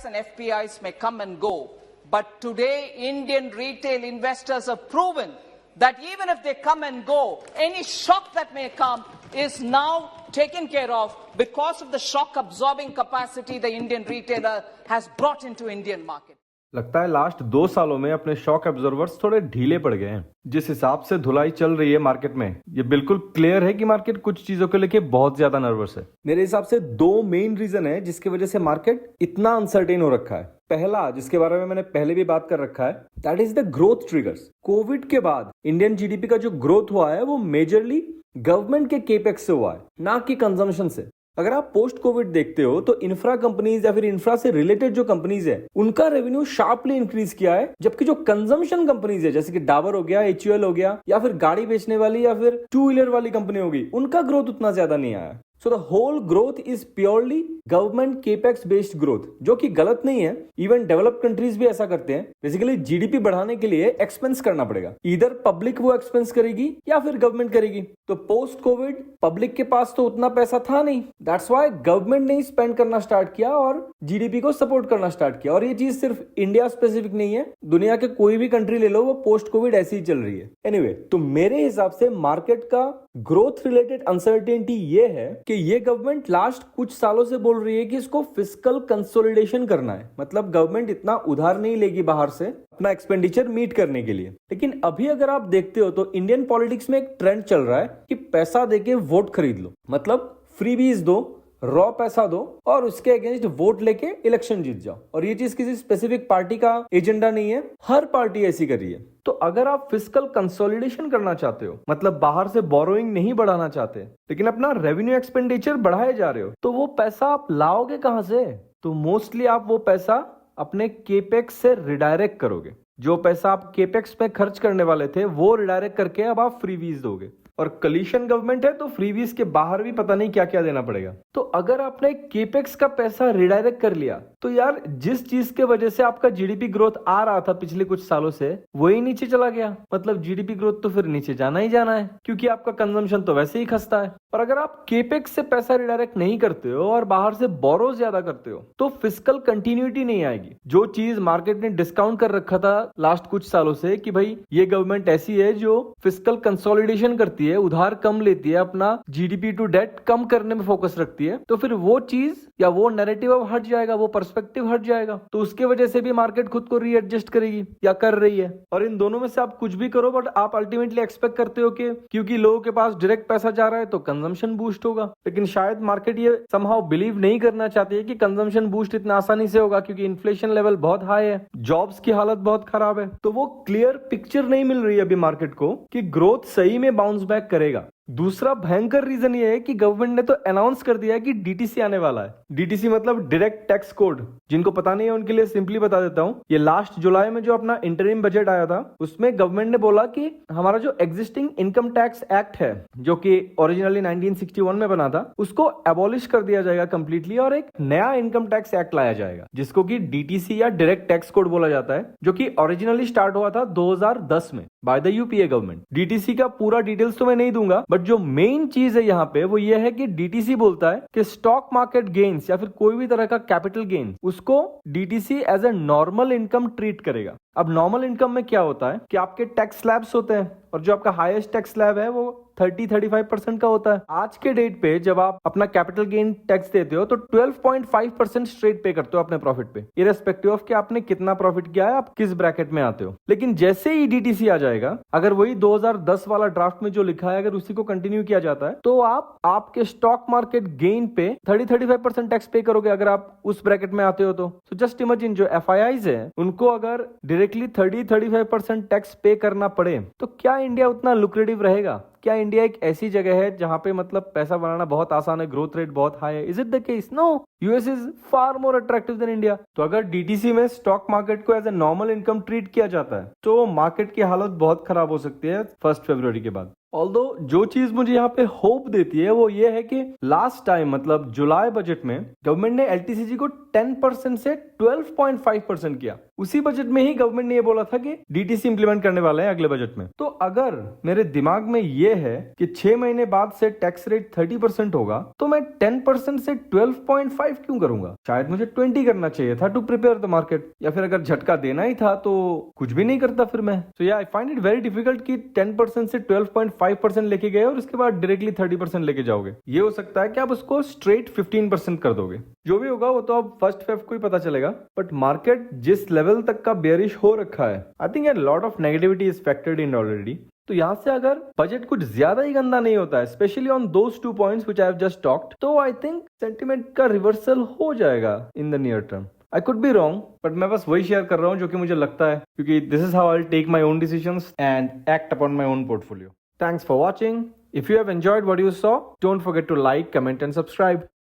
FIIs and FPIs may come and go, but today Indian retail investors have proven that even if they come and go, any shock that may come is now taken care of because of the shock absorbing capacity the Indian retailer has brought into Indian market. लगता है last 2 सालों में अपने shock absorbers थोड़े ढीले पड़ गए हैं। जिस हिसाब से धुलाई चल रही है मार्केट में, ये बिल्कुल क्लियर है कि मार्केट कुछ चीजों को लेके बहुत ज्यादा नर्वस है। मेरे हिसाब से 2 मेन रीजन है जिसकी वजह से मार्केट इतना अनसर्टेन हो रखा है। पहला, जिसके बारे में मैंने पहले भी बात कर रखा है, that is the growth triggers. Covid के बाद इंडियन जीडीपी का जो ग्रोथ हुआ है वो मेजरली गवर्नमेंट के केपेक्स से हुआ है, ना कि कंजम्पशन से। अगर आप पोस्ट कोविड देखते हो तो इंफ्रा कंपनीज या फिर इंफ्रा से रिलेटेड जो कंपनीज है उनका रेवेन्यू शार्पली इंक्रीज किया है, जबकि जो कंजम्पशन कंपनीज है जैसे कि डाबर हो गया, HUL हो गया, या फिर गाड़ी बेचने वाली या फिर 2 व्हीलर वाली कंपनी होगी, उनका ग्रोथ उतना ज्यादा नहीं आया। So the whole growth is purely government capex based growth, जो कि गलत नहीं है। इवन डेवलप्ड कंट्रीज भी ऐसा करते हैं। बेसिकली जीडीपी बढ़ाने के लिए एक्सपेंस करना पड़ेगा, इधर पब्लिक वो एक्सपेंस करेगी या फिर गवर्नमेंट करेगी। तो पोस्ट कोविड पब्लिक के पास तो उतना पैसा था नहीं, दैट्स व्हाई गवर्नमेंट ने स्पेंड करना स्टार्ट किया और जीडीपी को सपोर्ट करना स्टार्ट किया। और ये चीज सिर्फ इंडिया स्पेसिफिक नहीं है, दुनिया के कोई भी कंट्री ले लो, वो पोस्ट कोविड ऐसी ही चल रही है। एनीवे, तो मेरे हिसाब से मार्केट का ग्रोथ रिलेटेड अनसर्टेनिटी ये है कि ये गवर्नमेंट लास्ट कुछ सालों से बोल रही है कि इसको फिस्कल कंसोलिडेशन करना है, मतलब गवर्नमेंट इतना उधार नहीं लेगी बाहर से अपना एक्सपेंडिचर मीट करने के लिए। लेकिन अभी अगर आप देखते हो तो इंडियन पॉलिटिक्स में एक ट्रेंड चल रहा है कि पैसा देके वोट खरीद लो, मतलब फ्रीबीज दो, रॉ पैसा दो और उसके अगेंस्ट वोट लेके इलेक्शन जीत जाओ। और ये चीज किसी स्पेसिफिक पार्टी का एजेंडा नहीं है, हर पार्टी ऐसी कर रही है। तो अगर आप फिस्कल कंसोलिडेशन करना चाहते हो, मतलब बाहर से बोरोइंग नहीं बढ़ाना चाहते लेकिन अपना रेवेन्यू एक्सपेंडिचर बढ़ाए जा रहे हो, तो वो पैसा आप लाओगे कहां से? तो मोस्टली आप वो पैसा अपने केपेक्स से रिडायरेक्ट करोगे। जो पैसा आप केपेक्स पे खर्च करने वाले थे वो रिडायरेक्ट करके अब आप फ्रीवीज दोगे। और कलीशन गवर्नमेंट है तो फ्रीवीज के बाहर भी पता नहीं क्या क्या देना पड़ेगा। तो अगर आपने केपेक्स का पैसा रिडायरेक्ट कर लिया तो यार जिस चीज के वजह से आपका जीडीपी ग्रोथ आ रहा था पिछले कुछ सालों से, वही नीचे चला गया। मतलब जीडीपी ग्रोथ तो फिर नीचे जाना ही जाना है, क्योंकि आपका कंजम्पशन तो वैसे ही खस्ता है। और अगर आप केपेक्स से पैसा रिडायरेक्ट नहीं करते हो और बाहर से बोरो ज्यादा करते हो तो फिस्कल कंटिन्यूटी नहीं आएगी। जो चीज मार्केट ने डिस्काउंट कर रखा था लास्ट कुछ सालों से कि भाई ये गवर्नमेंट ऐसी है जो फिस्कल कंसोलिडेशन करती है, उधार कम लेती है, अपना जीडीपी टू डेट कम करने में फोकस रखती है, तो फिर वो चीज या वो नैरेटिव अब हट जाएगा, वो पर्सपेक्टिव हट जाएगा। तो उसके वजह से भी मार्केट खुद को रीएडजस्ट करेगी या कर रही है। और इन दोनों में से आप कुछ भी करो, बट आप अल्टीमेटली एक्सपेक्ट करते हो कि क्योंकि लोगों के पास डायरेक्ट पैसा जा रहा है तो कंजम्पशन बूस्ट होगा। लेकिन शायद मार्केट ये समहाउ बिलीव नहीं करना चाहती है कि कंजम्पशन बूस्ट इतना आसानी से होगा, क्योंकि इन्फ्लेशन लेवल बहुत हाई है, जॉब्स की हालत बहुत खराब है। तो वो क्लियर पिक्चर नहीं मिल रही है अभी मार्केट को कि ग्रोथ सही में बाउंस बैक करेगा। दूसरा भयंकर रीजन ये है कि गवर्नमेंट ने तो अनाउंस कर दिया है कि डीटीसी आने वाला है। डीटीसी मतलब डायरेक्ट टैक्स कोड। जिनको पता नहीं है उनके लिए सिंपली बता देता हूं, ये लास्ट जुलाई में जो अपना इंटरिम बजट आया था उसमें गवर्नमेंट ने बोला कि हमारा जो एग्जिस्टिंग इनकम टैक्स एक्ट है, जो कि ओरिजिनली 1961 में बना था, उसको एबॉलिश कर दिया जाएगा कंप्लीटली और एक नया इनकम टैक्स एक्ट लाया जाएगा जिसको कि डीटीसी या डायरेक्ट टैक्स कोड बोला जाता है, जो कि ओरिजिनली स्टार्ट हुआ था 2010 में by the UPA government. DTC का पूरा डिटेल्स तो मैं नहीं दूंगा, बट जो मेन चीज है यहाँ पे वो ये है कि डीटीसी बोलता है कि स्टॉक मार्केट गेन्स या फिर कोई भी तरह का कैपिटल गेन, उसको DTC as a normal income treat करेगा। अब नॉर्मल इनकम में क्या होता है कि आपके टैक्स स्लैब्स होते हैं और जो आपका हाईएस्ट टैक्स स्लैब है वो 30-35% का होता है। आज के डेट पे जब आप अपना कैपिटल गेन टैक्स देते हो तो 12.5% स्ट्रेट पे करते हो अपने प्रॉफिट पे, इररिस्पेक्टिव ऑफ कि आपने कितना प्रॉफिट किया है, आप किस ब्रैकेट में आते हो। लेकिन जैसे ही डीटीसी आ जाएगा, अगर वही 2010 वाला ड्राफ्ट में जो लिखा है अगर उसी को कंटिन्यू किया जाता है तो आप आपके स्टॉक मार्केट गेन पे 30-35% टैक्स पे करोगे अगर आप उस ब्रैकेट में आते हो तो। जस्ट इमेजिन जो FIIs है उनको अगर डायरेक्टली 30-35% टैक्स पे करना पड़े तो क्या इंडिया उतना लुक्रेटिव रहेगा? क्या इंडिया एक ऐसी जगह है जहां पे मतलब पैसा बनाना बहुत आसान है, ग्रोथ रेट बहुत हाई है? Is it the case? No, US is far more attractive than India. तो अगर डीटीसी में स्टॉक मार्केट को as a normal income treat किया जाता है तो मार्केट की हालत बहुत खराब हो सकती है 1 फरवरी के बाद। ऑल्दो जो चीज मुझे यहाँ पे होप देती है वो ये है कि लास्ट टाइम मतलब जुलाई बजट में गवर्नमेंट ने एलटीसीजी को 10% से 12.5% किया, उसी बजट में ही गवर्नमेंट ने ये बोला था कि डीटीसी इंप्लीमेंट करने वाले हैं अगले बजट में। तो अगर मेरे दिमाग में ये है कि 6 महीने बाद से टैक्स रेट 30% होगा, तो मैं 10% से 12.5 क्यों करूंगा? शायद मुझे 20 करना चाहिए था टू प्रिपेयर द मार्केट, या फिर अगर झटका देना ही था तो कुछ भी नहीं करता फिर मैं। सो या I find it very difficult कि 10% से 12.5% लेके गए और उसके बाद डायरेक्टली 30% लेके जाओगे। ये हो सकता है कि आप उसको स्ट्रेट 15% कर दोगे। जो भी होगा वो तो अब 1 फेब को ही पता चलेगा, बट मार्केट जिस लेवल तक का बेयरिश हो रखा है, I think a lot of negativity is factored in already। तो यहाँ से अगर बजट कुछ ज्यादा ही गंदा नहीं होता है, specially on those 2 points which I have just talked, तो आई थिंक सेंटिमेंट का रिवर्सल हो जाएगा in the near term. I could be wrong, but मैं बस वही शेयर कर रहा हूँ जो कि मुझे लगता है, क्योंकि this is how I will take my own decisions and act upon my own portfolio. Thanks for watching. If you have enjoyed what you saw, don't forget to like, comment and subscribe.